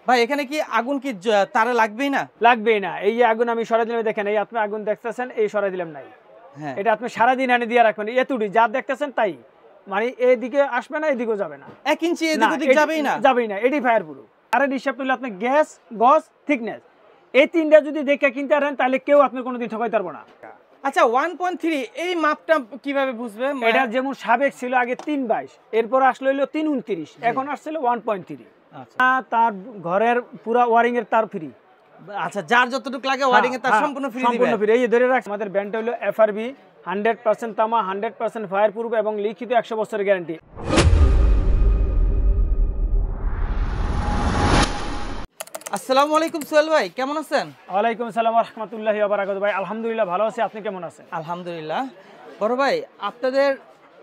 ভাই এখানে কি আগুন কি তারে লাগবেই না? লাগবেই না। এই যে আগুন আমি সরাই দিলাম, দেখেন এই আপনি আগুন দেখতেছেন, এই সরাই দিলাম নাই। হ্যাঁ, এটা আপনি সারাদিন এনে দিয়ে রাখবেন, এতুটি যা দেখতেছেন তাই, মানে এদিকে আসবে না এদিকেও যাবে না। 1 ইঞ্চি এদিক ওদিক যাবেই না? যাবেই না, এটি ফায়ার প্রুফ। আর হিসাব করলে আপনি গ্যাস, গজ, থিকনেস এই তিনটা যদি দেখে কিনতে পারেন তাহলে কেউ আপনি কোনোদিন ঠকাইতে পারবো না। আচ্ছা 1.3 এই মাপটা কিভাবে বুঝবে? এটা যেমন সাবেক ছিল আগে 3.22, এরপর আসলো হলো 3.29, এখন আসছিল 1.3। আচ্ছা, তার ঘরের পুরা ওয়ারিং এর তার ফ্রি। আচ্ছা যার যতটুকু লাগে ওয়ারিং এ তার সম্পূর্ণ ফ্রি দিবেন? সম্পূর্ণ ফ্রি। এই যে ধরে রাখ, আমাদের ব্র্যান্ড হলো এফআরবি, 100% তামা, 100% ফায়ার প্রুফ এবং লিখিত 100 বছরের গ্যারান্টি। আসসালামু আলাইকুম সোহেল ভাই, কেমন আছেন? ওয়ালাইকুম আসসালাম ওয়া রাহমাতুল্লাহি ওয়া বারাকাতুহু। ভাই আলহামদুলিল্লাহ ভালো আছি, আপনি কেমন আছেন? আলহামদুলিল্লাহ। বড় ভাই আপনাদের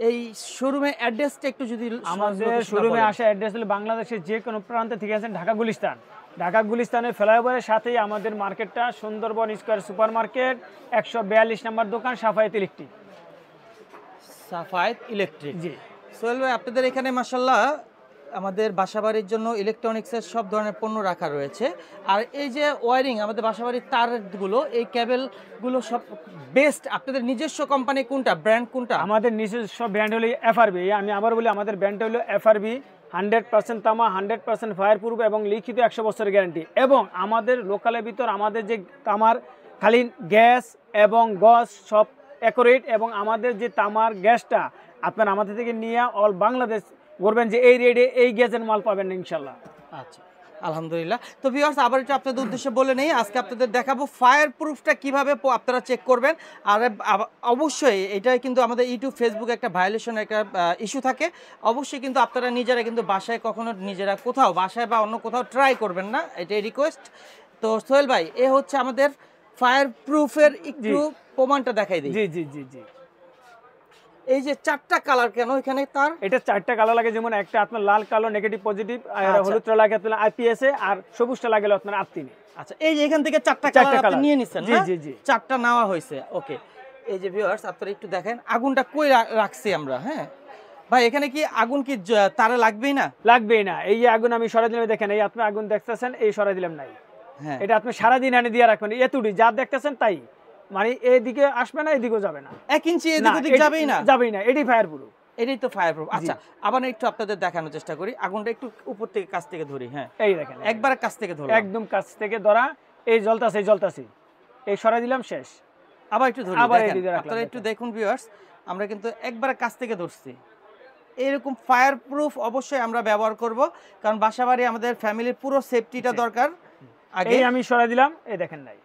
এই শোরুমের অ্যাড্রেসটা একটু যদি আমাদের শোরুমে আসা অ্যাড্রেস হলো বাংলাদেশের যে কোনো প্রান্ত থেকে আছেন, ঢাকা গুলিস্তান। ঢাকা গুলিস্তানের ফ্লাইওভারের সাথেই আমাদের মার্কেটটা, সুন্দরবন স্কয়ার সুপার মার্কেট, 142 নম্বর দোকান, সাফায়েত ইলেকট্রিক। সাফায়েত ইলেকট্রিক। জি সোহেল ভাই আপনাদের এখানে মাশাআল্লাহ আমাদের বাসাবাড়ির জন্য ইলেকট্রনিক্সের সব ধরনের পণ্য রাখা রয়েছে। আর এই যে ওয়্যারিং, আমাদের বাসাবাড়ির তারগুলো, এই কেবলগুলো সব বেস্ট আপনাদের নিজস্ব কোম্পানি কোনটা, ব্র্যান্ড কোনটা? আমাদের নিজস্ব ব্র্যান্ড হলো এফআরবি। আমি আবার বলি, আমাদের ব্র্যান্ড হলো এফআরবি, 100% তামা, 100% ফায়ার প্রুফ এবং লিখিত 100 বছরের গ্যারান্টি। এবং আমাদের লোকালের ভিতর আমাদের যে তামার খালি গ্যাস এবং গজ সব অ্যাকুরেট, এবং আমাদের যে তামার গ্যাসটা আপনার আমাদের থেকে নিয়ে অল বাংলাদেশ বলবেন যে এই রেটে এই গ্যাসের মাল পাবেন ইনশাল্লাহ। আচ্ছা, আলহামদুলিল্লাহ। তো ভিউয়ার্স আবার একটু আপনাদের উদ্দেশ্যে বলে নেই, আজকে আপনাদের দেখাবো ফায়ার প্রুফটা কিভাবে আপনারা চেক করবেন। আর অবশ্যই এটাই কিন্তু আমাদের ইউটিউব ফেসবুকে একটা ভায়োলেশনের একটা ইস্যু থাকে। অবশ্যই কিন্তু আপনারা নিজেরা কিন্তু বাসায় কখনো নিজেরা কোথাও বাসায় বা অন্য কোথাও ট্রাই করবেন না, এটাই রিকোয়েস্ট। তো সোহেল ভাই এ হচ্ছে আমাদের ফায়ার প্রুফের একটু প্রমাণটা দেখাই দিই। জি জি জি জি। এই যে 4টা কালার কেন এখানে তার? এটা 4টা কালার লাগে, যেমন একটা আপনার লাল কালো নেগেটিভ পজিটিভ, আর হলুদটা লাগে আপনার আইপিএস এ, আর সবুজটা লাগে আপনার আর্থিনে। আচ্ছা, এই যে এখান থেকে 4টা কালার আপনি নিয়ে নিছেন? জি জি জি, 4টা নেওয়া হয়েছে। ওকে, এই যে ভিউয়ার্স আপনারা একটু দেখেন আগুনটা কই রাখছি আমরা। হ্যাঁ ভাই এখানে কি আগুন কি তারে লাগবেই না? লাগবেই না। এই যে আগুন আমি সরাই দিলাম, দেখেন এই আপনি আগুন দেখতেছেন, এই সরাই দিলাম নাই। হ্যাঁ, এটা আপনি সারাদিন এনে দিয়ে রাখবেন, এতুটি যা দেখতেছেন তাই, মানে এদিকে আসবে না এদিকেও যাবে না। 1 ইঞ্চি এদিক ওদিক যাবেই না? যাবেই না, এটি ফায়ার প্রুফ। এটাই তো ফায়ার প্রুফ। আচ্ছা, আবার একটু আপনাদের দেখানোর চেষ্টা করি। আগুনটা একটু উপর থেকে কাছ থেকে ধরি। হ্যাঁ, এই দেখেন একবার কাছ থেকে ধরি, একদম কাছ থেকে ধরা, এই জ্বলতাছে এই জ্বলতাছে, এই সরাই দিলাম, শেষ। আবার একটু ধরি, আবার দেখেন এদিকে রাখলাম, আপনারা একটু দেখুন ভিউয়ার্স, আমরা কিন্তু একবার কাছ থেকে ধরছি। এরকম ফায়ার প্রুফ অবশ্যই আমরা ব্যবহার করব, কারণ বাসাবাড়ি আমাদের ফ্যামিলির পুরো সেফটিটা দরকার। আগে এই আমি সরাই দিলাম, এই দেখেন নাই,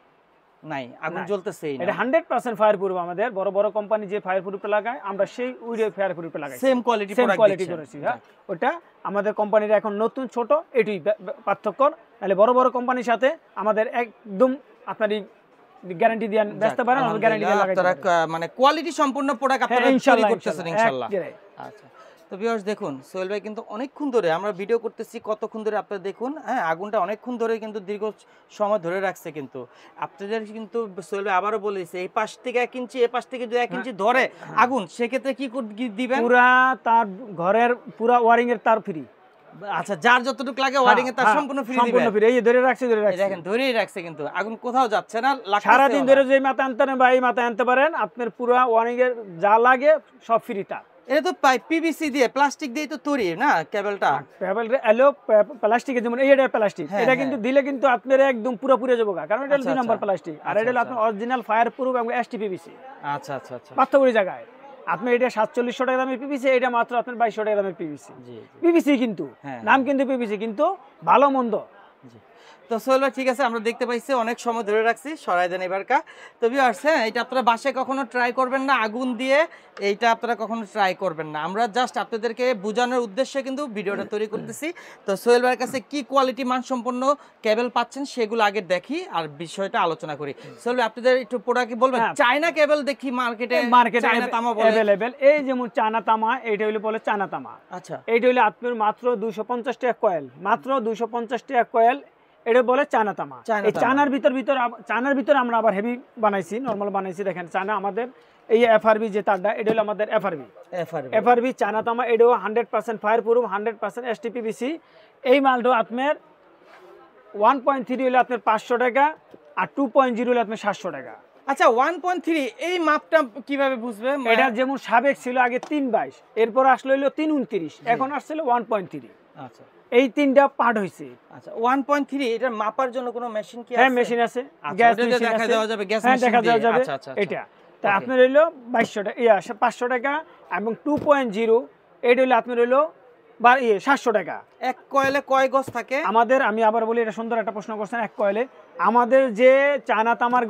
নাই আগুন জ্বলতেছেই না। এটা 100% ফায়ার প্রুফ। আমাদের বড় বড় কোম্পানি যে ফায়ার প্রুফটা লাগায়, আমরা সেই ওই ফায়ার প্রুফটা লাগাই, সেম কোয়ালিটি প্রোডাক্ট কোয়ালিটি করেছি। হ্যাঁ, ওটা আমাদের কোম্পানির এখন নতুন ছোট এটাই পার্থক্য। তাহলে বড় বড় কোম্পানির সাথে আমাদের একদম আপনারই গ্যারান্টি দিয়ে বেচতে পারেন, আমরা গ্যারান্টি দিয়ে লাগাই। আপনারা মানে কোয়ালিটি সম্পূর্ণ প্রোডাক্ট আপনারা তৈরি করতেছেন ইনশাআল্লাহ। আচ্ছা, তো ভিউয়ার্স দেখুন সোহেল ভাই কিন্তু অনেকক্ষণ ধরে আমরা ভিডিও করতেছি, কতক্ষণ ধরে আপনারা দেখুন। হ্যাঁ, আগুনটা অনেকক্ষণ ধরে কিন্তু দীর্ঘ সময় ধরে রাখছে। কিন্তু আপনাদের কিন্তু সোহেল ভাই আবারও বলেছে, এই পাশ থেকে 1 ইঞ্চি, এই পাশ থেকে যদি 1 ইঞ্চি ধরে আগুন, সেক্ষেত্রে কি দিবেন? পুরা তার ঘরের পুরা ওয়ারিং এর তার ফ্রি। আচ্ছা, যার যতটুকু লাগে ওয়ারিং এ তার সম্পূর্ণ ফ্রি দিবেন? সম্পূর্ণ ফ্রি। এই যে ধরে রাখছে, দেখেন ধরেই রাখছে, কিন্তু আগুন কোথাও যাচ্ছে না। সারা দিন ধরে যে মাথা আনতে পারেন বা এই মাথা আনতে পারেন, আপনার পুরা ওয়ারিং এর যা লাগে সব ফ্রি। তা এটা তো পিভিসি দিয়ে, প্লাস্টিক দিয়ে তো তৈরি না কেবলটা? কেবল এলো প্লাস্টিকের, যেমন এইটা প্লাস্টিক, এটা কিন্তু দিলে কিন্তু আপনার একদম পুরো পুরো যাবে, কারণ এটা 2 নম্বর প্লাস্টিক, আর এটা আপনার অরিজিনাল ফায়ার প্রুফ এবং এসটিপিভিসি। আচ্ছা আচ্ছা আচ্ছা, পার্থক্য জায়গায় আপনি এটা 4700 টাকা দামের পিভিসি, এটা মাত্র আপনার 2200 টাকা দামের পিভিসি। পিভিসি কিন্তু নাম কিন্তু পিভিসি, কিন্তু ভালো মন্দ। তো সোহেল ভাই ঠিক আছে, আমরা দেখতে পাইছি অনেক সময় ধরে রাখছি, সরাই দেন এবারকা। তো ভিউয়ার্স হ্যাঁ, এটা আপনারা বাসায় কখনো ট্রাই করবেন না, আগুন দিয়ে এইটা আপনারা কখনো ট্রাই করবেন না। আমরা জাস্ট আপনাদেরকে বোঝানোর উদ্দেশ্যে কিন্তু ভিডিওটা তৈরি করতেছি। তো সোহেল ভাইয়ের কাছে কি কোয়ালিটি মানসম্পন্ন কেবল পাচ্ছেন সেগুলো আগে দেখি, আর বিষয়টা আলোচনা করি। সোহেল ভাই আপনাদের একটু প্রোডাক্ট বলবেন। চায়না কেবল দেখি মার্কেটে চায়না তামা বলে अवेलेबल, এই যেমন চায়না তামা, এইটা হইলো বলে চায়না তামা। আচ্ছা, এইটা হইলো আপনার মাত্র 250 টাকা কয়েল, মাত্র 250 টাকা কয়েল, এটা বলে চায়না তামা। এই চায়নার ভিতর আমরা আবার হেভি বানাইছি, নরমাল বানাইছি। দেখেন চায়না আমাদের এই এফআরবি যে তারটা, এটা হলো আমাদের এফআরবি চায়না তামা। এটাও 100% ফায়ার প্রুফ, 100% এসটিপিভিসি। এই মালটা আপনার 1.3 হলে আপনার 500 টাকা, আর 2.0 হলে আপনার 700 টাকা। আচ্ছা 1.3 এই মাপটা কিভাবে বুঝবে? এটা যেমন সাবেক ছিল আগে 322, এরপর আসলে হলো 329, এখন আসছিল 1.3। আচ্ছা এই তিনটা পার্ট হইছে। আচ্ছা 1.3 এটা মাপার জন্য কোনো মেশিন কি আছে? হ্যাঁ মেশিন আছে, গ্যাস মেশিন দেখা দেওয়া যাবে, গ্যাস মেশিন দেখা দেওয়া যাবে। আচ্ছা আচ্ছা এটা তা আপনার হলো 2200 টাকা, 500 টাকা, এবং 2.0 এটা হলো আপনার হলো 700 টাকা। এক কয়েলে কয় গজ থাকে আমাদের? আমি আবার বলি, এটা সুন্দর একটা প্রশ্ন করছেন। এক কয়েলে আমাদের যে চায়না তামার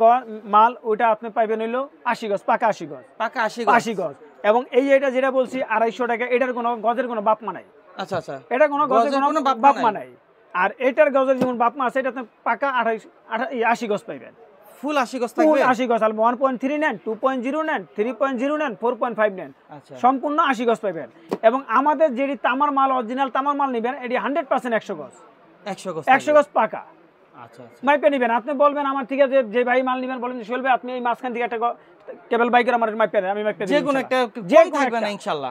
মাল ওইটা আপনি পাইবেন হইলো 80 গজ, পাকা 80 গজ, পাকা 80 গজ। এবং এটা যেটা বলছি 250 টাকা, এটার কোনো গজের কোনো বাপমা নাই। আচ্ছা আচ্ছা এটা কোনো গজের কোনো বাপমা নাই। আর এটার গজের যেমন বাপমা আছে, এটা আপনি পাকা 80 গজ পাইবেন, ফুল 80 গজ থাকবে। 80 গজ। আর 1.3 নেন, 2.0 নেন, 3.0 নেন, 4.5 নেন, আচ্ছা সম্পূর্ণ 80 গজ পাইবেন। এবং আমাদের যেটি তামার মাল, অরিজিনাল তামার মাল নেবেন, এটি 100% 100 গজ, 100 গজ 100 গজ পাকা। আচ্ছা আচ্ছা মাইপে নেবেন। আপনি বলবেন আমার থেকে যে ভাই মাল নেবেন, বলেন সোহেল ভাই আপনি এই মাঝখান থেকে একটা কেবল বাইকের আমার মাইপে দেন, আমি মাইপে যে কোনো একটা কম থাকবে না ইনশাআল্লাহ।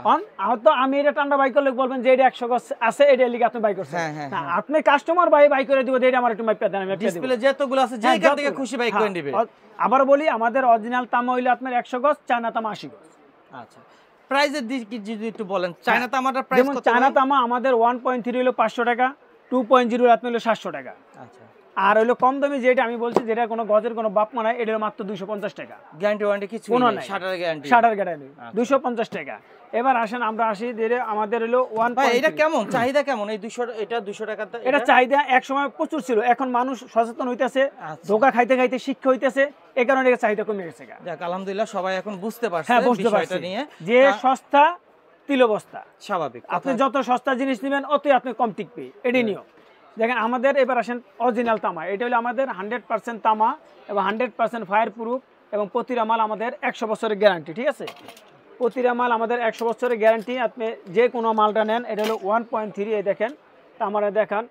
তো আমি এটা টান্ডা বাইক করলে বলবেন যে এটা 100 গজ আছে, এটা লিখে আপনি বাইক করছেন। হ্যাঁ আপনি কাস্টমার ভাই বাইক করে দিব, এটা আমার একটু মাইপে দেন, আমি মাইপে দেব। ডিসপ্লে যতগুলো আছে যে এখান থেকে খুশি বাইক করে নেবে। আবার বলি, আমাদের অরিজিনাল তামা হইলো আপনার 100 গজ, চায়না তামা 80 গজ। আচ্ছা প্রাইসের দিক যদি একটু বলেন, চায়না তামাটার প্রাইস যেমন কত? চায়না তামা আমাদের 1.3 হলো 500 টাকা, 2.0 আপনার হলো 700 টাকা। আচ্ছা আর হলো কম দামি যেটা আমি বলছি, যেটা কোনো গজের কোনো বাপ মানায়, এটা মাত্র 250 টাকা। গ্যারান্টি ওয়ারেন্টি কিছু কোনো নেই, নাই, শাটার গ্যারান্টি, শাটার গ্যারান্টি 250 টাকা। এবার আসেন আমরা আসি যে আমাদের হলো 1. ভাই এটা কেমন চাহিদা কেমন এই 200? এটা 200 টাকা। এটা চাহিদা এক সময় প্রচুর ছিল, এখন মানুষ সচেতন হইতেছে, ধোকা খাইতে খাইতে শিক্ষা হইতেছে, এই কারণে এটা চাহিদা কমে গেছে। যাক আলহামদুলিল্লাহ সবাই এখন বুঝতে পারছে হ্যাঁ বুঝতে পারছি নিয়ে যে সস্তা তিলবস্তা। স্বাভাবিক, আপনি যত সস্তা জিনিস নেবেন অতই আপনি কম টিকবে, এটাই নিয়ম। দেখেন আমাদের এবার আসেন অরিজিনাল তামা, এটা হলো আমাদের 100% তামা এবং 100% ফায়ার প্রুফ, এবং প্রতিটা মাল আমাদের 100 বছরের গ্যারান্টি। ঠিক আছে, প্রতিটা মাল আমাদের 100 বছরের গ্যারান্টি। আপনি যে কোনো মালটা নেন, এটা হলো 1.3। এই দেখেন তামারে দেখান,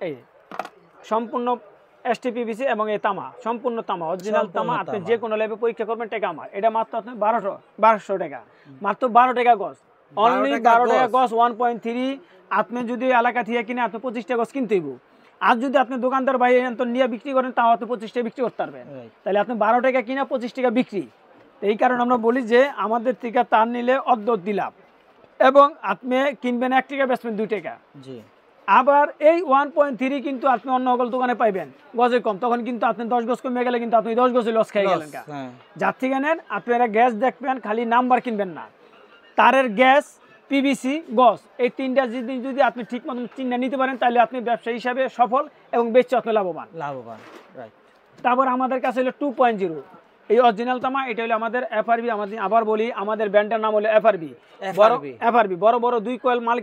এই সম্পূর্ণ STPVC এবং এই তামা সম্পূর্ণ তামা, অরিজিনাল তামা। আপনি যে কোনো ল্যাবে পরীক্ষা করবেন, টাকা আমার। এটা মাত্র আপনি 1200 টাকা, মাত্র 12 টাকা গজ, অনলি 12 টাকা গজ 1.3। আপনি যদি এলাকা থেকে কিনে আপনি 25 টাকা গজ কিনতে হইব। আর যদি আপনি দোকানদার বাইরে নিয়ে বিক্রি করেন, তাও আপনি 25 টাকা বিক্রি করতে পারবেন। তাহলে আপনি 12 টাকা কিনা 25 টাকা বিক্রি। এই কারণে আমরা বলি যে আমাদের থেকে তার নিলে অর্ধ লাভ, এবং আপনি কিনবেন 1 টাকা, বেচবেন 2 টাকা। জি। আবার এই 1.3 কিন্তু আপনি অন্য সকল দোকানে পাইবেন গজে কম, তখন কিন্তু আপনি 10 গজ কমে গেলে কিন্তু আপনি 10 গজে লস খেয়ে গেলেন। যার থেকে নেন আপনারা গ্যাস দেখবেন, খালি নাম্বার কিনবেন না, তারের গ্যাস, পিভিসি, গজ, এই তিনটা যদি আপনি ঠিক মতন চিন্তা নিতে পারেন, তাহলে আপনি ব্যবসা হিসাবে সফল এবং বেচে আপনি লাভবান। রাইট। তারপর আমাদের কাছে হলো 2.0 এই অরিজিনাল তামা, এটা হলো আমাদের FRB। আমাদের আবার বলি, আমাদের ব্র্যান্ডের নাম হলো FRB। FRB বড় বড় 2 কয়েল মাল,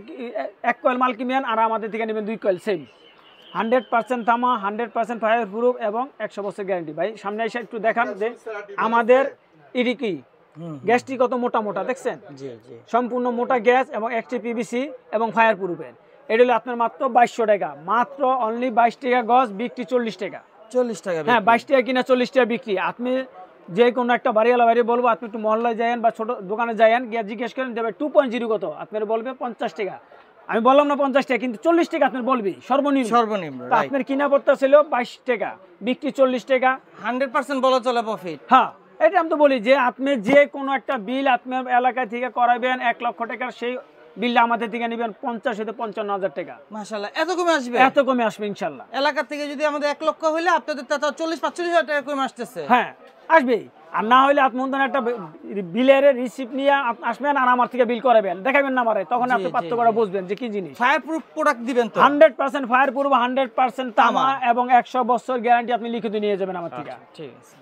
1 কয়েল মাল কিনবেন আর আমাদের থেকে নেবেন 2 কয়েল সেম। 100% তামা, 100% ফায়ার প্রুফ এবং 100 বছর গ্যারান্টি। ভাই সামনে এসে একটু দেখান যে আমাদের ইডিকি গ্যাসটি কত মোটা মোটা, দেখছেন? সম্পূর্ণ মোটা গ্যাস এবং STPVC এবং ফায়ার প্রুফের। এটা হলো আপনার মাত্র 2200 টাকা, মাত্র অনলি 22 টাকা গজ, বিক্রি 40 টাকা। 40 টাকা? হ্যাঁ 22 টাকা কিনা 40 টাকা বিক্রি। আপনি যে কোনো একটা বাড়িওয়ালা বাইরে বলবো, আপনি একটু মহল্লায় যায়েন বা ছোট দোকানে যায়েন, গিয়ে জিজ্ঞেস করেন দেবে 2.0 কত, আপনার বলবে 50 টাকা। আমি বললাম না 50 টাকা, কিন্তু 40 টাকা আপনার বলবি সর্বনিম্ন। আপনার কিনা পড়তে ছিল 22 টাকা, বিক্রি 40 টাকা। 100% বলা চলে প্রফিট। হ্যাঁ এটা আমি তো বলি যে আপনি যে কোনো একটা বিল আপনার এলাকা থেকে করাবেন 1 লক্ষ টাকার, সেই বিলটা আমাদের থেকে নেবেন 50 থেকে 55,000 টাকা। মাশাআল্লাহ এত কমে আসবে? এত কমে আসবে ইনশাআল্লাহ। এলাকা থেকে যদি আমাদের 1 লক্ষ হইলে আপনাদের তা 40-45,000 টাকা কমে আসতেছে। হ্যাঁ আসবে। আর না হলে আপনি একটা বিলের রিসিপ্ট নিয়ে আসবেন আর আমার থেকে বিল করাবেন, দেখাবেন না আমারে, তখন আপনি পার্থক্যটা বুঝবেন যে কি জিনিস। ফায়ার প্রুফ প্রোডাক্ট দিবেন তো? 100% ফায়ার প্রুফ, 100% তামা এবং 100 বছর গ্যারান্টি আপনি লিখিত নিয়ে যাবেন আমার থেকে। ঠিক আছে।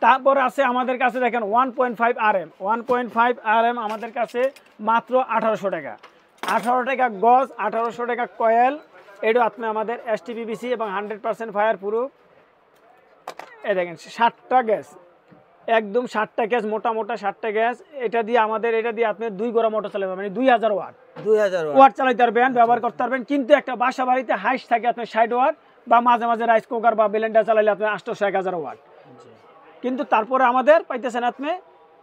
তারপর আছে আমাদের কাছে দেখেন 1.5 RM। 1.5 RM আমাদের কাছে মাত্র 1800 টাকা। 18 টাকা গজ, 1800 টাকা কয়েল। এটা আপনি আমাদের STPVC এবং 100% ফায়ার প্রুফ। এই দেখেন 60টা গ্যাস, একদম 60টা গ্যাস, মোটা মোটা 60টা গ্যাস। এটা দিয়ে আপনি 2 গোড়া মোটর চালাতে পারবেন, 2000 ওয়াট চালাতে পারবেন, ব্যবহার করতে পারবেন। কিন্তু একটা বাসা বাড়িতে হাইস থাকে আপনার 60 ওয়াট, বা মাঝে মাঝে রাইস কুকার বা ব্লেন্ডার চালালে আপনি 800-1000 ওয়াট। কিন্তু তারপরে আমাদের পাইতেছেন আপনি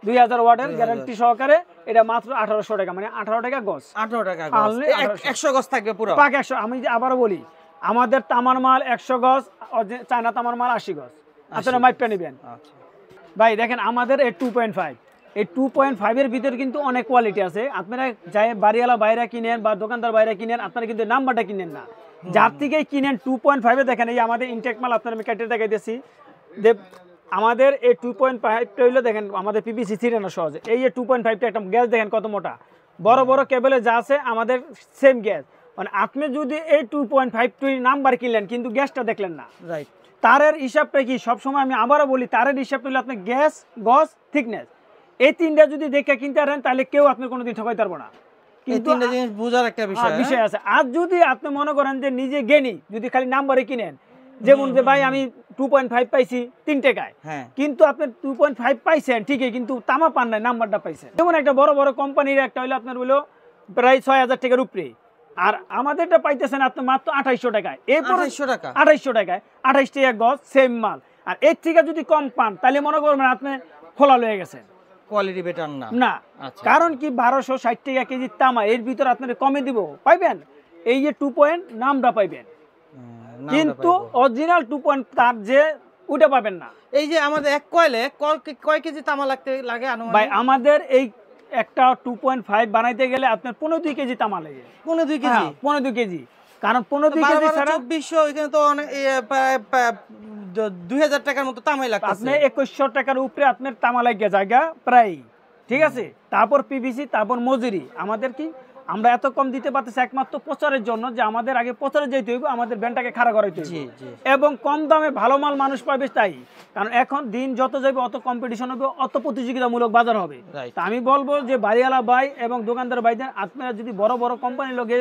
2000 ওয়াটের গ্যারান্টি সহকারে। এটা মাত্র 1800 টাকা, মানে 18 টাকা গজ। 18 টাকা গজ, 100 গজ থাকবে পুরো পাক 100। আমি আবারও বলি, আমাদের তামার মাল 100 গজ, চায়না তামার মাল 80 গজ। আপনারা মাইপটা নেবেন। আচ্ছা ভাই দেখেন আমাদের এই 2.5, এই 2.5 এর ভিতরে কিন্তু অনেক কোয়ালিটি আছে। আপনারা যাই বাড়িওয়ালা বাইরে কিনেন বা দোকানদার বাইরে কিনেন, আপনারা কিন্তু নাম্বারটা কিনেন না, যার থেকেই কিনেন 2.5 এ দেখেন এই আমাদের ইনটেক মাল আপনারা আমি কেটে দেখাইতেছি। আমাদের এই 2.5টা হইলো দেখেন আমাদের পিপিসি ছিড়ানো সহজে। এই যে 2.5টা একটা গ্যাস দেখেন কত মোটা, বড় বড় কেবলে যা আছে আমাদের সেম গ্যাস। মানে আপনি যদি এই 2.5 নাম্বার কিনলেন কিন্তু গ্যাসটা দেখলেন না, রাইট। তারের হিসাবটা কি সবসময় আমি আবারও বলি, তারের হিসাবটা হলো আপনার গ্যাস, গজ, থিকনেস, এই তিনটা যদি দেখে কিনতে পারেন তাহলে কেউ আপনি কোনোদিন ঠকাইতে পারবো না। কিন্তু তিনটা জিনিস বোঝার একটা বিষয় আছে। আর যদি আপনি মনে করেন যে নিজে জ্ঞানী, যদি খালি নাম্বারে কিনেন, যেমন যে ভাই আমি 2.5 পাইছি 3 টাকায়, কিন্তু আপনি 2.5 পাইছেন ঠিকই, কিন্তু তামা পান নাই, নাম্বারটা পাইছেন। যেমন একটা বড় বড় কোম্পানির একটা হলো আপনার হলো প্রায় 6000 টাকার উপরে, আর আমাদেরটা পাইতেছেন আপনি মাত্র 2800 টাকায়। এরপর 2800 টাকায় 28 টাকা গজ, সেম মাল। আর এর থেকে যদি কম পান তাহলে মনে করবেন আপনি খোলা লয়ে গেছেন, কোয়ালিটি বেটার না। না, কারণ কি 1260 টাকা কেজি তামা, এর ভিতর আপনারা কমে দিব পাইবেন এই যে 2 পয়েন্ট নামটা পাইবেন, কিন্তু অরিজিনাল 2 পয়েন্ট তার যে ওটা পাবেন না। এই যে আমাদের এক কয়েলে কয় কেজি তামা লাগে আনুমানিক? ভাই আমাদের এই একটা 2.5 বানাইতে গেলে আপনার 15-2 কেজি তামা লাগে। 15-2 কেজি? 15-2 কেজি, কারণ 15-2 কেজি ছাড়া 2400, এখানে তো অনেক 2000 টাকার মতো তামাই লাগতেছে। আপনি 2100 টাকার উপরে আপনার তামা লাগিয়ে জায়গা প্রায়, ঠিক আছে। তারপর পিভিসি, তারপর মজুরি। আমাদের কি আমরা এত কম দিতে পারতেছি একমাত্র প্রচারের জন্য, যে আমাদের আগে প্রচারে যেতে হইব, আমাদের ব্যান্ডটাকে খাড়া করাইতে হইব, এবং কম দামে ভালো মাল মানুষ পাবে তাই। কারণ এখন দিন যত যাবে অত কম্পিটিশন হবে, অত প্রতিযোগিতামূলক বাজার হবে। তা আমি বলবো যে বাড়িওয়ালা ভাই এবং দোকানদার ভাইদের, আপনারা যদি বড় বড় কোম্পানির লোকে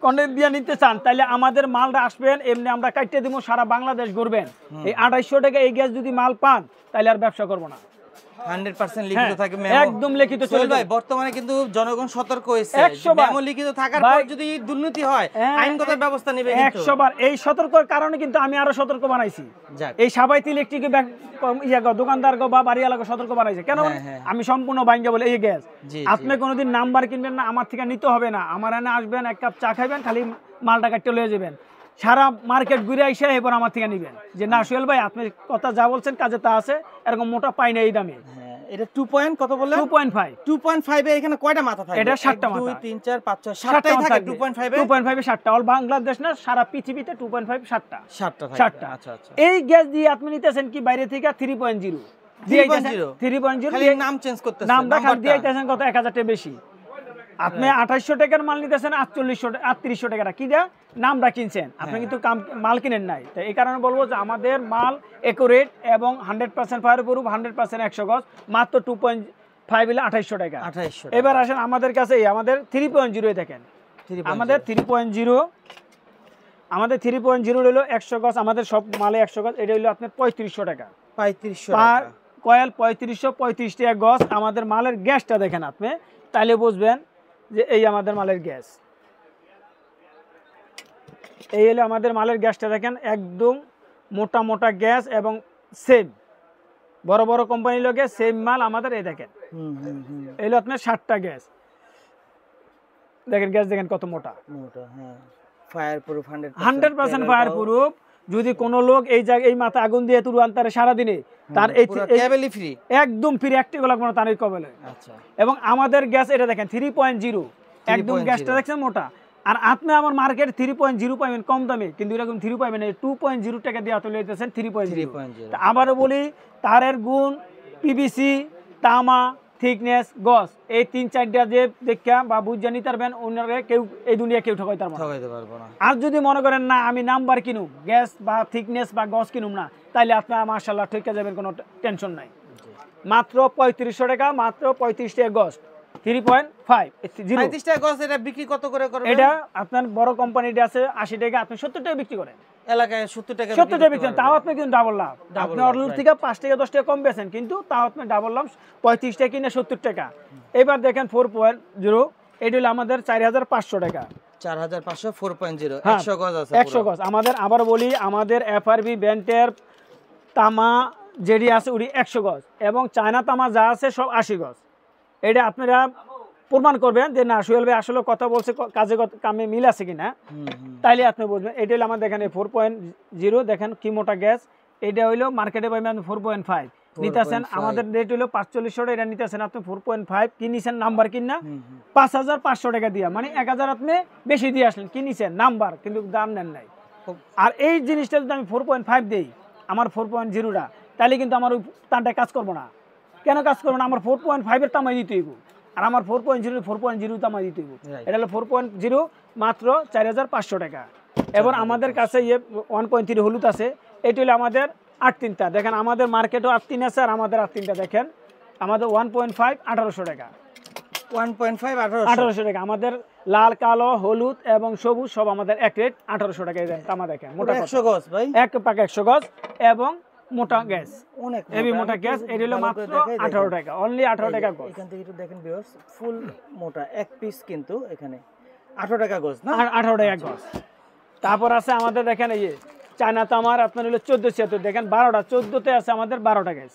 কন্টেন্ট দিয়ে নিতে চান তাহলে আমাদের মালটা আসবেন, এমনি আমরা কাটিয়ে দিব, সারা বাংলাদেশ ঘুরবেন। এই 2800 টাকা এই গ্যাস যদি মাল পান তাহলে আর ব্যবসা করবো না। 100% লিখিত থাকে, একদম লিখিত চলে ভাই। বর্তমানে কিন্তু জনগণ সতর্ক হয়েছে, 100 বার মেমো লিখিত থাকার পর যদি দুর্নীতি হয় আইনগত ব্যবস্থা নেবে। 100 বার এই সতর্কর কারণে কিন্তু আমি আরো সতর্ক বানাইছি। এই সাবাইত ইলেকট্রিক দোকানদার বা বাড়িওয়ালাকে সতর্ক বানাইছে কেন? আমি সম্পূর্ণ ভাঙ্গা বলে এই গ্যাস আপনি কোনোদিন নাম্বার কিনবেন না, আমার থেকে নিতে হবে না, আমার এনে আসবেন, এক কাপ চা খাইবেন, খালি মালটা কাটতে লয়ে যাবেন, সারা মার্কেট ঘুরে আইসা এবার আমার থেকে নিবেন যে না সোহেল ভাই আপনি কথা যা বলছেন কাজে তা আছে, এরকম মোটা পাই না এই দামে। এটা 2 পয়েন্ট কত বললেন? 2.5 এর এখানে কয়টা মাথা থাকে? এটা 7টা মাথা। 2 3 4 5 6 7টাই থাকে 2.5 এ। 2.5 এ 7টা, অল বাংলাদেশ না সারা পৃথিবীতে 2.5 7টা থাকে। 7টা। আচ্ছা আচ্ছা। এই গ্যাস দিয়ে আপনি নিতেছেন কি বাইরে থেকে 3.0 3.0 খালি নাম চেঞ্জ করতেছেন, নামটা খালি দিয়েছেন কত 1000 টাকা বেশি। আপনি 2800 টাকার মাল নিতেছেন 3800 টাকা, কি দেয়া নামটা কিনছেন, আপনি কিন্তু মাল কিনেন নাই। তো এই কারণে বলবো যে আমাদের মাল একুরেট এবং 100% ফায়ার প্রুফ, 100% 100 গজ, মাত্র 2.5 হলে 2800 টাকা। এবার আসেন আমাদের কাছে, আমাদের 3.0 দেখেন, আমাদের 3.0 হলো 100 গজ, আমাদের সব মালে 100 গজ, এটা হলো আপনার 3500 টাকা। 3500 টাকা কয়েল, 3530 টাকা গজ। আমাদের মালের গ্যাসটা দেখেন আপনি, তাহলে বুঝবেন যে এই আমাদের মালের গ্যাস, এই হলো আমাদের মালের গ্যাসটা দেখেন, একদম মোটা মোটা গ্যাস এবং সেম বড় বড় কোম্পানির লোকে সেম মাল আমাদের। এই দেখেন এই হলো আপনার 7টা গ্যাস, দেখেন গ্যাস দেখেন কত মোটা, ফায়ার প্রুফ, 100% ফায়ার প্রুফ। যদি কোনো লোক এই জায়গায় এই মাথা আগুন দিয়ে তুরু আনতারে সারাদিনে, তার এই কেবলই ফ্রি, একদম ফ্রি, একটিও লাগবে না তার এই কবেলে। আচ্ছা। এবং আমাদের গ্যাস এটা দেখেন 3.0, একদম গ্যাসটা দেখছেন মোটা। আর আপনি আমার মার্কেট 3.0 পাবেন কম দামে, কিন্তু এরকম 3 পাবেন 2.0 টাকা দিয়ে তুলে দিতেছেন 3.0। আবারও বলি, তারের গুণ, পিভিসি, তামা, থিকনেস, গজ, এই 3-4টা যে দেখা বা বুঝে নিতে পারবেন, ওনারা কেউ এই দুনিয়া কেউ ঠকাইতে পারবো না। আর যদি মনে করেন না আমি নাম্বার কিনুম, গ্যাস বা থিকনেস বা গজ কিনুম না, তাইলে আপনার মাশাআল্লাহ ঠকে যাবেন, কোনো টেনশন নাই। মাত্র 3500 টাকা, মাত্র 35 টাকা গজ, 3.5 টাকা গজ। এটা বিক্রি কত করে করবেন? এটা আপনার বড় কোম্পানিটা আছে 80 টাকা, আপনি 70 টাকা বিক্রি করেন, এলাকায় 70 টাকা বিক্রি করেন, তাও আপনি কিন্তু ডাবল লাভ। আপনি অর্ডার থেকে 5 টাকা 10 টাকা কম বেচেন, কিন্তু তাও আপনি ডাবল লাভ, 35 টাকা কিনে 70 টাকা। এবার দেখেন 4.0, এটা হলো আমাদের 4500 টাকা, 4500, 4.0, 100 গজ আছে, 100 গজ। আমাদের আবার বলি, আমাদের এফআরবি ব্যান্ডের তামা যেটি আছে ওটি 100 গজ, এবং চায়না তামা যা আছে সব 80 গজ। এটা আপনারা প্রমাণ করবেন যে না সোহেল ভাই আসলে কথা বলছে কাজে কামে মিল আছে কিনা, তাইলে আপনি বুঝবেন। এটা হলো আমাদের এখানে 4.0 দেখেন কি মোটা গ্যাস। এটা হইলো মার্কেটে পাইবেন 4.5 নিতেছেন, আমাদের রেট হলো 4500 টাকা, এটা নিতেছেন আপনি 4.5 কিনেছেন নাম্বার কিনা 5500 টাকা দিয়া, মানে 1000 আপনি বেশি দিয়ে আসলেন, কিনেছেন নাম্বার কিন্তু দাম নেন নাই। আর এই জিনিসটা যদি আমি 4.5 দেই আমার 4.0টা, তাহলে কিন্তু আমার ওই তানটা কাজ করবো না। কেন কাজ করবো না? আমার 4.5 এর তামাই দিতে হইব, আর আমার 4.0 তামাই দিতে হইব। এটা হলো 4.0 মাত্র 4500 টাকা। এবার আমাদের কাছে 1.3 হলুদ আছে, এটি হলো আমাদের 8-3টা। দেখেন আমাদের মার্কেটও 8-3 আছে, আর আমাদের 8-3টা দেখেন আমাদের 1.5 1800 টাকা। 1.5 1800 টাকা। আমাদের লাল, কালো, হলুদ এবং সবুজ সব আমাদের এক রেট 1800 টাকায় দেন। তামা দেখেন মোটা 100 গজ ভাই, এক পাকে 100 গজ এবং মোটা গ্যাস, অনেক হেভি মোটা গ্যাস। এটা হলো মাত্র 18 টাকা, অনলি 18 টাকা গজ। এখান থেকে একটু দেখেন ভিউয়ার্স, ফুল মোটা এক পিস কিন্তু এখানে 18 টাকা গজ না, 18 টাকা গজ। তারপর আছে আমাদের দেখেন এই যে চায়না তামার আপনার হলো 1476 দেখেন 12টা, 14তে আছে আমাদের 12টা গ্যাস,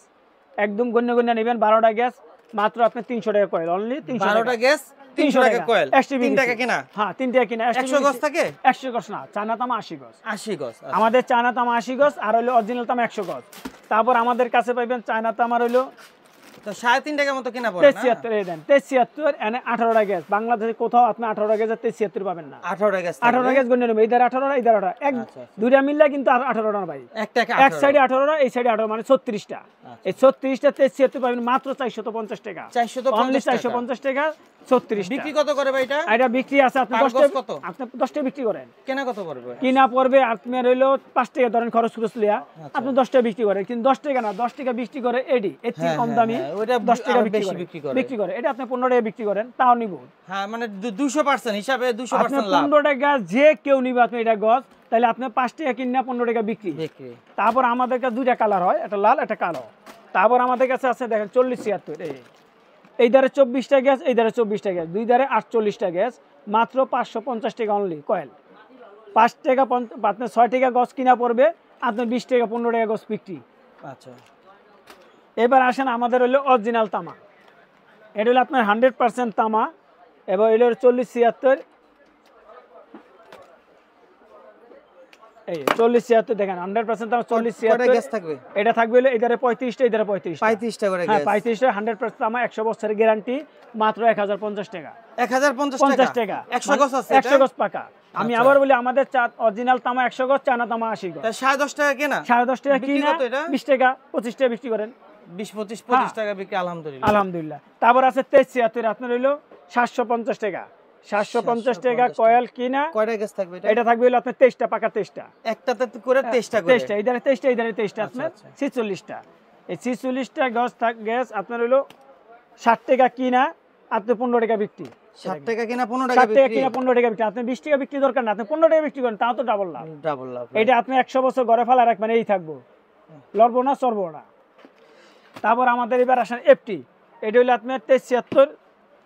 একদম গণ্য গণ্য নেবেন 12টা গ্যাস মাত্র আপনি 300 টাকা কয়েল, অনলি 300 টাকা। 12টা গ্যাস 300 টাকা কয়েল, 3 টাকা কিনা। হ্যাঁ 3 টাকা কিনা। 100 গজ থাকে, 100 গজ না, চায়না তামা 80 গজ। 80 গজ আমাদের চায়না তামা 80 গজ, আর হলো অরিজিনাল তামা 100 গজ। তারপর আমাদের কাছে পাইবেন চায়না তামার হলো তো 3.5 টাকা মতো কিনা পড়ে না। 73 দেন, 73 এনে 18টা গ্যাস। বাংলাদেশে কোথাও আপনি 18টা গ্যাস 73 পাবেন না। 18 গ্যাস, 18টা গ্যাস গণ্য নেবে, ইধার 18টা ইধার 18টা, এক দুইটা মিললে কিন্তু 18টা ভাই। এক টাকা এক সাইডে 18টা, এই সাইডে 18, মানে 36টা। এই 36টা 73 পাবেন মাত্র 450 টাকা, 450 টাকা 36 বিক্রি কত করে ভাই এটা? এটা বিক্রি আছে আপনি 10 টাকা, আপনি 10 টাকা বিক্রি করেন, কেনা কত পড়বে? কিনা পড়বে আপনার হইলো 5 টাকা ধরেন খরচ খরচ লিয়া, আপনি 10 টাকা বিক্রি করেন, কিন্তু 10 টাকা না 10 টাকা বিক্রি করে এডি এর থেকে কম দামি, ওটা 10 টাকা বিক্রি করে, এটা আপনি 15 টাকা বিক্রি করেন, তাও নিব। হ্যাঁ মানে 200% হিসাবে 200% লাভ। 15 টাকা যে কেউ নিবে আপনি এটা গজ, তাহলে আপনি 5 টাকা কিনা 15 টাকা বিক্রি। তারপর আমাদের কাছে দুইটা কালার হয়, একটা লাল একটা কালো। তারপর আমাদের কাছে আছে দেখেন 4076, এই ধারে 24টা গ্যাস, এই ধারে 24টা গ্যাস, দুই ধারে 48টা গ্যাস, মাত্র 550 টাকা অনলি কয়েল। 5 টাকা আপনার 6 টাকা গজ কিনা পড়বে, আপনার 20 টাকা 15 টাকা গজ বিক্রি। আচ্ছা এবার আসেন আমাদের হলো অরিজিনাল তামা, এটা হলো আপনার 100% তামা, এবং এটা হলো 4076, এই 4076 দেখেন 100% তামা 4076 গ্যাস থাকবে, এটা থাকবে হলো এধারে 35টা এধারে 35টা, 35টা করে হ্যাঁ গ্যাস। 35টা 100% তামা 100 বছরের গ্যারান্টি, মাত্র 1050 টাকা। 1050 টাকা 100 গজ আছে, 100 গজ পাকা। আমি আবার বলি আমাদের অরিজিনাল তামা 100 গজ, চায়না তামা 80 গজ। 10.5 টাকা কেনা, 10.5 টাকা কিনা, কত এটা? 20 টাকা 25 টাকা বিক্রি করেন, 20-25 টাকা বিক্রি, আলহামদুলিল্লাহ আলহামদুলিল্লাহ। তারপর আছে 2376 আপনার হইলো 750 টাকা, 750 টাকা কয়েল কিনা। কয়টা গ্যাস থাকবে এটা? এটা থাকবে হলো আপনার 23টা পাকা, 23টা একটাতে করে 23টা করে, 23টা ইধারে 23টা ইধারে 23টা, আপনার 46টা। এই 46টা গ্যাস আপনার হইলো 60 টাকা কিনা, আপনি 15 টাকা বিক্রি। 60 টাকা কিনা 15 টাকা 60 টাকা বিক্রি, কিনা 15 টাকা বিক্রি। আপনি 20 টাকা বিক্রি দরকার না, আপনি 15 টাকা বিক্রি করেন, তাও তো ডাবল লাভ। ডাবল লাভ। এটা আপনি 100 বছর ঘরে ফেলা রাখবেন, এই থাকবো, লড়বো না চড়বো না। তারপর আমাদের এবার আসেন এফটি, এটা হলো আপনার 73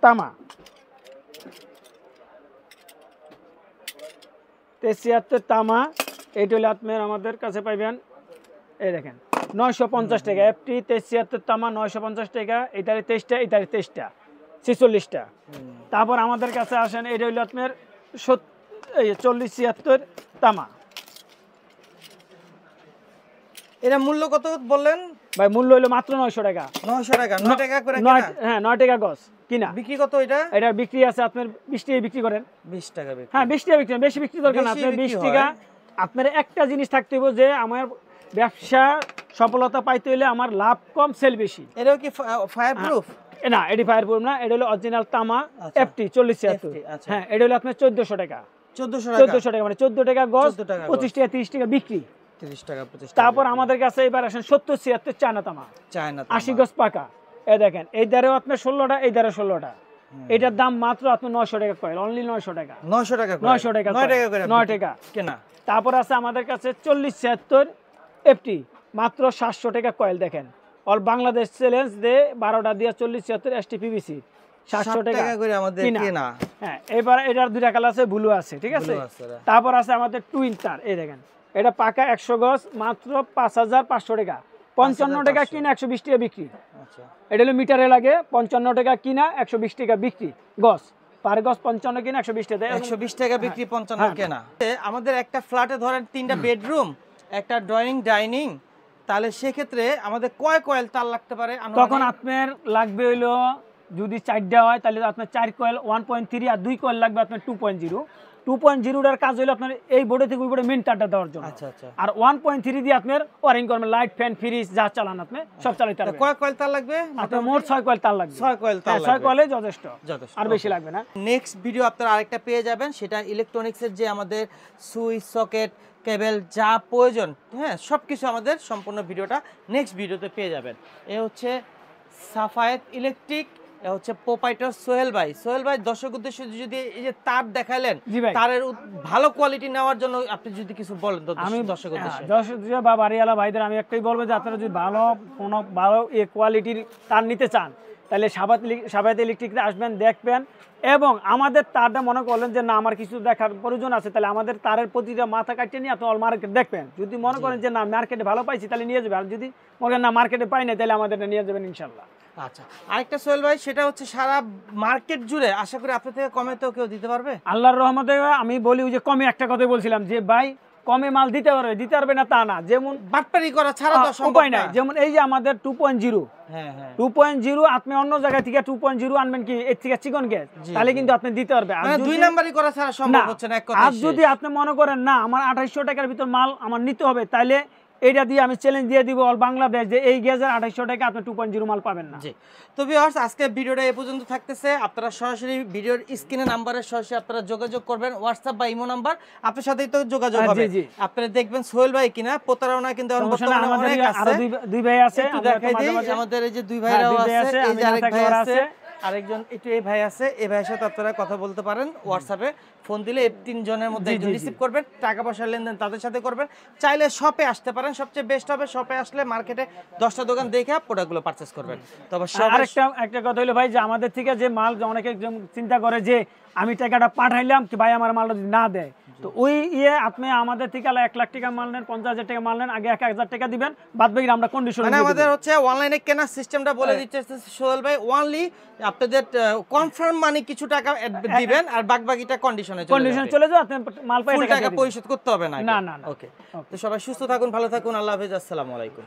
তামা, 73 তামা, এটা হলো আপনার আমাদের কাছে পাইবেন এই দেখেন 950 টাকা। এফটি 73 তামা 950 টাকা, এটারে 23টা এটারে 23টা 46টা। তারপর আমাদের কাছে আসেন এটা হলো আপনার 4076 তামা, এটা মূল্য কত বললেন ভাই? মূল্য হলো মাত্র 900 টাকা। 900 টাকা, 9 টাকা করে কিনা, হ্যাঁ 9 টাকা গজ কিনা। বিক্রি কত এটা? এটা বিক্রি আছে আপনার 20 টাকা বিক্রি করেন, 20 টাকা বিক্রি। হ্যাঁ 20 টাকা বিক্রি, বেশি বিক্রি দরকার না, আপনার 20 টাকা। আপনার একটা জিনিস থাকতে হবে যে আমার ব্যবসা সফলতা পাইতে হলে আমার লাভ কম সেল বেশি। এটাও কি ফায়ার প্রুফ? না এটি ফায়ার প্রুফ না, এটা হলো অরিজিনাল তামা এফটি 4076। হ্যাঁ এটা হলো আপনার 1400 টাকা, 1400 টাকা, মানে 14 টাকা গজ, 25 টাকা 30 টাকা বিক্রি, 30 টাকা 25 টাকা। তারপর আমাদের কাছে এবার আসেন 7076 চায়না তামা, 80 গজ পাকা। এই দেখেন এই ধারেও আপনার 16টা, এই ধারে 16টা, এটার দাম মাত্র আপনার 900 টাকা কয়েল, অনলি 900 টাকা, 900 টাকা 900 টাকা 9 টাকা করে 9 টাকা কেনা। তারপর আছে আমাদের কাছে 4076 এফটি, মাত্র 700 টাকা কয়েল। দেখেন অল বাংলাদেশ চ্যালেঞ্জ দে 12টা দিয়া 4076 এসটি পিভিসি 700 টাকা করে আমাদের কেনা। হ্যাঁ এবার এটার দুইটা কালার আছে, ব্লু আছে, ঠিক আছে। তারপর আছে আমাদের টুইন তার, এই দেখেন এটা পাকা 100 গজ, মাত্র 5500 টাকা, 55 টাকা কিনা 120 টাকা বিক্রি। আচ্ছা এটা হলো মিটারে লাগে, 55 টাকা কিনা 120 টাকা বিক্রি গজ, পার গজ 55 কিনা 120 টাকা। 120 টাকা বিক্রি, 55 কেনা। আমাদের একটা ফ্ল্যাটে ধরেন 3টা বেডরুম, একটা ড্রয়িং ডাইনিং, তাহলে সেক্ষেত্রে আমাদের কয় কয়েল তার লাগতে পারে? তখন আপনার লাগবে হইলো যদি 4টা হয় তাহলে আপনার 4 কয়েল 1.3 আর 2 কয়েল লাগবে আপনার 2.0। 2.0 এর কাজ হলো আপনার এই বোর্ডে থেকে ওই বোর্ডে মেইন তারটা দেওয়ার জন্য। আচ্ছা আচ্ছা। আর 1.3 দিয়ে আপনার ওয়ারিং করবেন, লাইট ফ্যান ফ্রিজ যা চালান আপনি সব চালাতে পারবেন। কয় কয়েল তার লাগবে? আপনার মোট 6 কয়েল তার লাগবে। 6 কয়েল তার লাগবে। 6 কয়েলে যথেষ্ট, যথেষ্ট, আর বেশি লাগবে না। নেক্সট ভিডিও আপনারা আরেকটা পেয়ে যাবেন, সেটা ইলেকট্রনিক্সের যে আমাদের সুইচ, সকেট, কেবল যা প্রয়োজন, হ্যাঁ সবকিছু আমাদের সম্পূর্ণ ভিডিওটা নেক্সট ভিডিওতে পেয়ে যাবেন। এ হচ্ছে সাফায়েত ইলেকট্রিক, এ হচ্ছে প্রোপাইটার সোহেল ভাই। সোহেল ভাই, দর্শক উদ্দেশ্যে যদি এই যে তার দেখালেন, তারের ভালো কোয়ালিটি নেওয়ার জন্য আপনি যদি কিছু বলেন তো আমি দর্শক উদ্দেশ্যে। দর্শক বা বাড়িওয়ালা ভাইদের আমি একটাই বলবো যে আপনারা যদি ভালো এ কোয়ালিটির তার নিতে চান তাহলে সাফায়েত ইলেকট্রিকে আসবেন, দেখবেন। এবং আমাদের তারটা মনে করলেন যে না আমার কিছু দেখার প্রয়োজন আছে, তাহলে আমাদের তারের প্রতিটা মাথা কাটিয়ে নিয়ে আপনি অল মার্কেট দেখবেন। যদি মনে করেন যে না মার্কেটে ভালো পাইছি তাহলে নিয়ে যাবেন, আর যদি মনে করেন না মার্কেটে পাই না তাহলে আমাদের নিয়ে যাবেন ইনশাল্লাহ। আচ্ছা, আরেকটা সোহেল ভাই, সেটা হচ্ছে সারা মার্কেট জুড়ে আশা করি আপনার থেকে কমে তো কেউ দিতে পারবে? আল্লাহর রহমতে আমি বলি ওই যে কমে একটা কথাই বলছিলাম যে ভাই কমে মাল দিতে পারবে না তা না, যেমন বাটপারি করা ছাড়া তো সম্ভব উপায় না। নাই। যেমন এই যে আমাদের 2.0, হ্যাঁ হ্যাঁ 2.0 আপনি অন্য জায়গা থেকে 2.0 আনবেন কি এর থেকে চিকন গ্যাস, তাহলে কিন্তু আপনি দিতে পারবে। আর মানে 2 নাম্বারই করা ছাড়া সম্ভব হচ্ছে না এক কথায়। আর যদি আপনি মনে করেন না আমার 2800 টাকার ভিতর মাল আমার নিতে হবে, তাহলে এইটা দিয়ে আমি চ্যালেঞ্জ দিয়ে দিব অল বাংলাদেশ যে এই গ্যাসের 2800 টাকা আপনি 2.0 মাল পাবেন না। জি, তো ভিউয়ার্স আজকে ভিডিওটা এই পর্যন্ত থাকতেছে। আপনারা সরাসরি ভিডিওর স্ক্রিনে নাম্বারে সরাসরি আপনারা যোগাযোগ করবেন, হোয়াটসঅ্যাপ বা ইমো নাম্বার, আপনার সাথেই তো যোগাযোগ হবে। আপনারা দেখবেন সোহেল ভাই কিনা প্রতারণা কিন্তু বর্তমানে অনেক আছে। আরো দুই ভাই আছে, একটু দেখাই দিই, আমাদের এই যে দুই ভাইরাও আছে, এই যে আরেক ভাই আছে, আরেকজন একটু এই ভাই আছে, এই ভাইয়ের সাথে আপনারা কথা বলতে পারেন। হোয়াটসঅ্যাপে ফোন দিলে এই 3 জনের মধ্যে একজন রিসিভ করবেন, টাকা পয়সা লেনদেন তাদের সাথে করবেন। চাইলে শপে আসতে পারেন, সবচেয়ে বেস্ট হবে শপে আসলে মার্কেটে 10টা দোকান দেখে প্রোডাক্টগুলো পারচেজ করবেন। তবে একটা কথা হলো ভাই যে আমাদের থেকে যে মাল অনেকে চিন্তা করে যে আমি টাকাটা পাঠাইলাম কি ভাই আমার মালটা যদি না দেয়, তো ওই আপনি আমাদের থেকে 1 লাখ টাকা মাল নেন, 50,000 টাকা মাল নেন, আগে 1,000 টাকা দিবেন, বাদ বাকি আমরা কন্ডিশন মানে আমাদের হচ্ছে অনলাইনে কেনার সিস্টেমটা বলে দিচ্ছে সোহেল ভাই, অনলি আপনাদের কনফার্ম মানি কিছু টাকা দিবেন আর বাকিটা কন্ডিশনে চলে যাবে, আপনি মাল পাই টাকা পরিশোধ করতে হবে না। না না। ওকে, তো সবাই সুস্থ থাকুন, ভালো থাকুন, আল্লাহ হাফেজ, আসসালামু আলাইকুম।